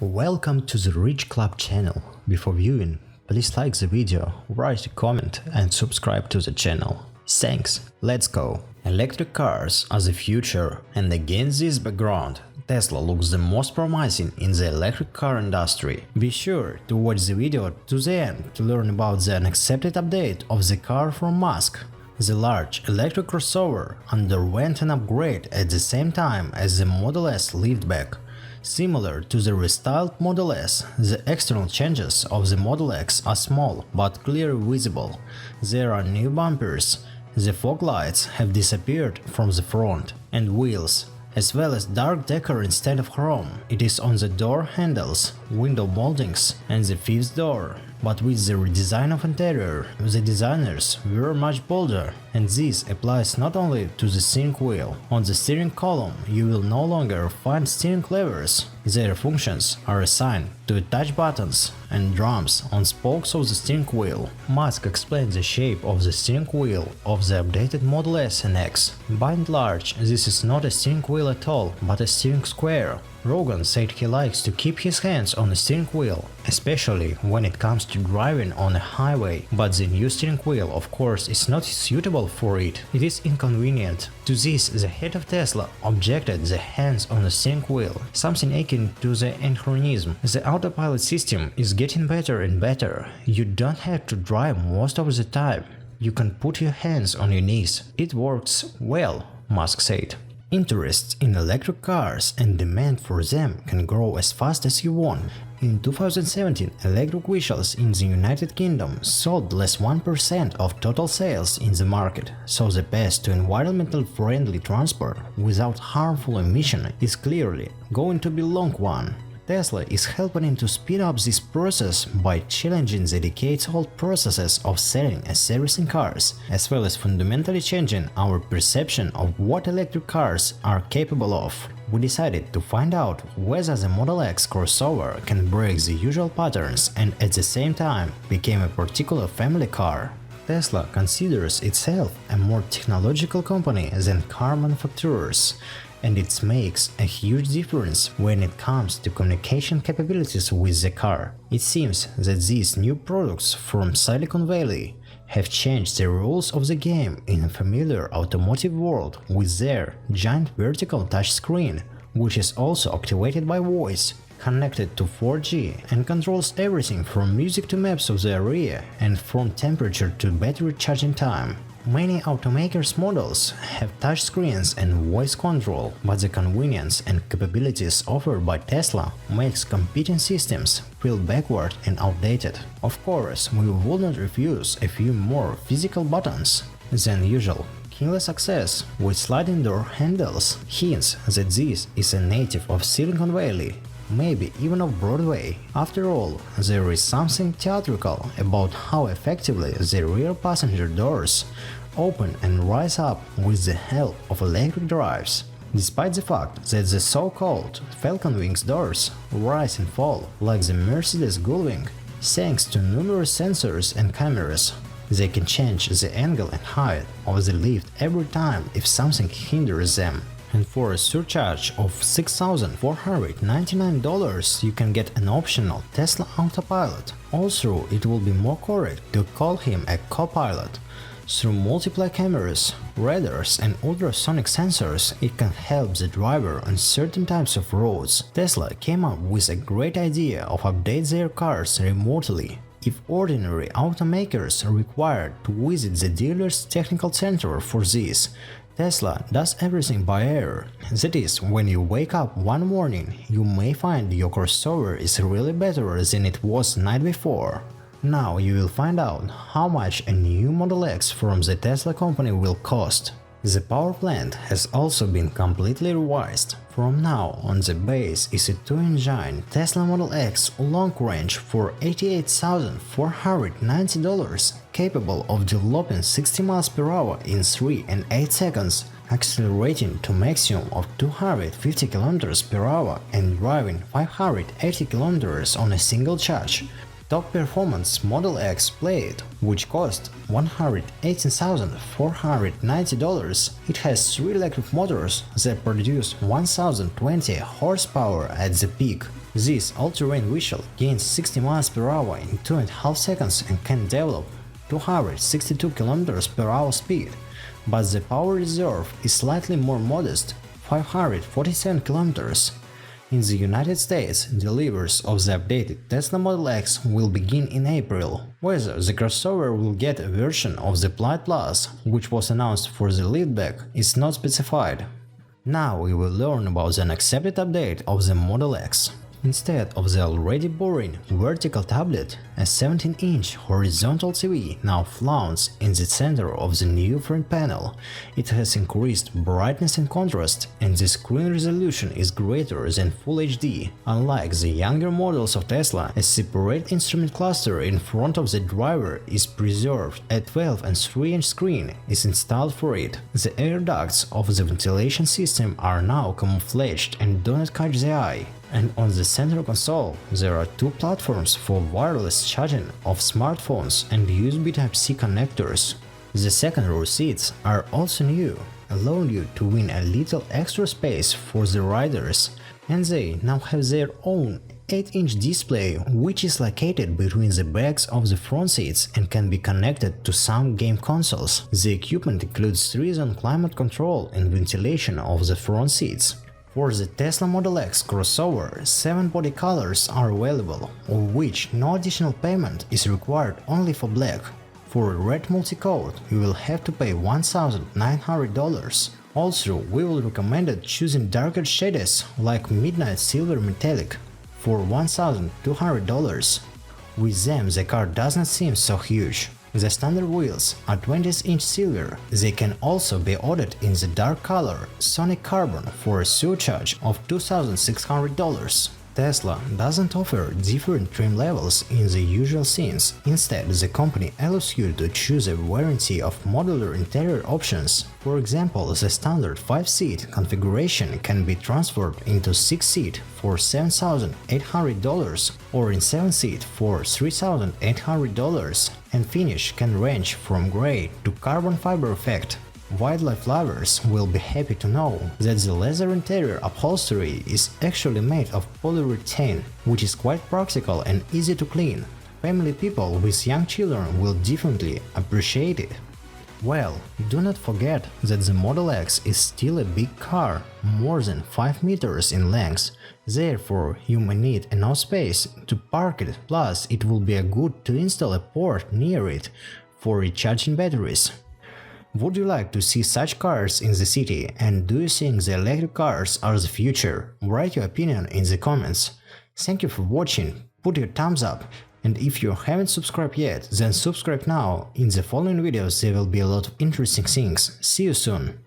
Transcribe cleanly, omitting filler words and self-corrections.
Welcome to the Rich Club channel. Before viewing, please like the video, write a comment and subscribe to the channel. Thanks, let's go! Electric cars are the future, and against this background, Tesla looks the most promising in the electric car industry. Be sure to watch the video to the end to learn about the unaccepted update of the car from Musk. The large electric crossover underwent an upgrade at the same time as the Model S liftback. Similar to the restyled Model S, the external changes of the Model X are small but clearly visible. There are new bumpers, the fog lights have disappeared from the front, and wheels, as well as dark decor instead of chrome. It is on the door handles, window moldings and the fifth door. But with the redesign of interior, the designers were much bolder, and this applies not only to the steering wheel. On the steering column, you will no longer find steering levers. Their functions are assigned to touch buttons and drums on spokes of the steering wheel. Musk explained the shape of the steering wheel of the updated Model S and X. By and large, this is not a steering wheel at all, but a steering square. Rogan said he likes to keep his hands on the steering wheel, especially when it comes to driving on a highway, but the new steering wheel, of course, is not suitable for it. It is inconvenient. To this, the head of Tesla objected the hands on the steering wheel, something akin to the anachronism. The Autopilot system is getting better and better. You don't have to drive most of the time. You can put your hands on your knees. It works well, Musk said. Interest in electric cars and demand for them can grow as fast as you want. In 2017, electric vehicles in the United Kingdom sold less 1% of total sales in the market, so the path to environmentally friendly transport without harmful emission is clearly going to be a long one. Tesla is helping to speed up this process by challenging the decades-old processes of selling and servicing cars, as well as fundamentally changing our perception of what electric cars are capable of. We decided to find out whether the Model X crossover can break the usual patterns and at the same time become a particular family car. Tesla considers itself a more technological company than car manufacturers, and it makes a huge difference when it comes to communication capabilities with the car. It seems that these new products from Silicon Valley have changed the rules of the game in a familiar automotive world with their giant vertical touchscreen, which is also activated by voice, connected to 4G, and controls everything from music to maps of the area and from temperature to battery charging time. Many automakers' models have touchscreens and voice control, but the convenience and capabilities offered by Tesla makes competing systems feel backward and outdated. Of course, we will not refuse a few more physical buttons than usual. Keyless access with sliding door handles hints that this is a native of Silicon Valley, maybe even of Broadway. After all, there is something theatrical about how effectively the rear passenger doors open and rise up with the help of electric drives. Despite the fact that the so-called Falcon Wings doors rise and fall like the Mercedes Gullwing, thanks to numerous sensors and cameras, they can change the angle and height of the lift every time if something hinders them. And for a surcharge of $6,499, you can get an optional Tesla Autopilot. Also, it will be more correct to call him a co-pilot. Through multiple cameras, radars and ultrasonic sensors, it can help the driver on certain types of roads. Tesla came up with a great idea of update their cars remotely. If ordinary automakers are required to visit the dealer's technical center for this, Tesla does everything by air. That is, when you wake up one morning, you may find your crossover is really better than it was the night before. Now you will find out how much a new Model X from the Tesla company will cost. The power plant has also been completely revised. From now on, the base is a 2-engine Tesla Model X long range for $88,490, capable of developing 60 miles per hour in 3 and 8 seconds, accelerating to maximum of 250 km per hour and driving 580 km on a single charge. Top performance Model X PLAID, which cost $118,490. It has 3 electric motors that produce 1020 horsepower at the peak. This all-terrain vehicle gains 60 miles per hour in 2.5 seconds and can develop 262 km per hour speed, but the power reserve is slightly more modest, 547 km. In the United States, deliveries of the updated Tesla Model X will begin in April. Whether the crossover will get a version of the PLAID Plus, which was announced for the liftback, is not specified. Now we will learn about the unaccepted update of the Model X. Instead of the already boring vertical tablet, a 17-inch horizontal TV now flaunts in the center of the new front panel. It has increased brightness and contrast, and the screen resolution is greater than Full HD. Unlike the younger models of Tesla, a separate instrument cluster in front of the driver is preserved. A 12 and 3-inch screen is installed for it. The air ducts of the ventilation system are now camouflaged and do not catch the eye. And on the center console, there are two platforms for wireless charging of smartphones and USB Type-C connectors. The second row seats are also new, allowing you to win a little extra space for the riders, and they now have their own 8-inch display, which is located between the backs of the front seats and can be connected to some game consoles. The equipment includes 3-zone climate control and ventilation of the front seats. For the Tesla Model X crossover, 7 body colors are available, of which no additional payment is required, only for black. For red multi-coat, you will have to pay $1,900. Also, we will recommend choosing darker shades like Midnight Silver Metallic for $1,200. With them, the car doesn't seem so huge. The standard wheels are 20-inch silver. They can also be ordered in the dark color Sonic Carbon for a surcharge of $2,600. Tesla doesn't offer different trim levels in the usual scenes. Instead, the company allows you to choose a variety of modular interior options. For example, the standard 5-seat configuration can be transferred into 6-seat for $7,800 or in 7-seat for $3,800, and finish can range from grey to carbon fiber effect. Wildlife lovers will be happy to know that the leather interior upholstery is actually made of polyurethane, which is quite practical and easy to clean. Family people with young children will definitely appreciate it. Well, do not forget that the Model X is still a big car, more than 5 meters in length. Therefore, you may need enough space to park it, plus it will be good to install a port near it for recharging batteries. Would you like to see such cars in the city, and do you think the electric cars are the future? Write your opinion in the comments. Thank you for watching, put your thumbs up, and if you haven't subscribed yet, then subscribe now. In the following videos there will be a lot of interesting things. See you soon!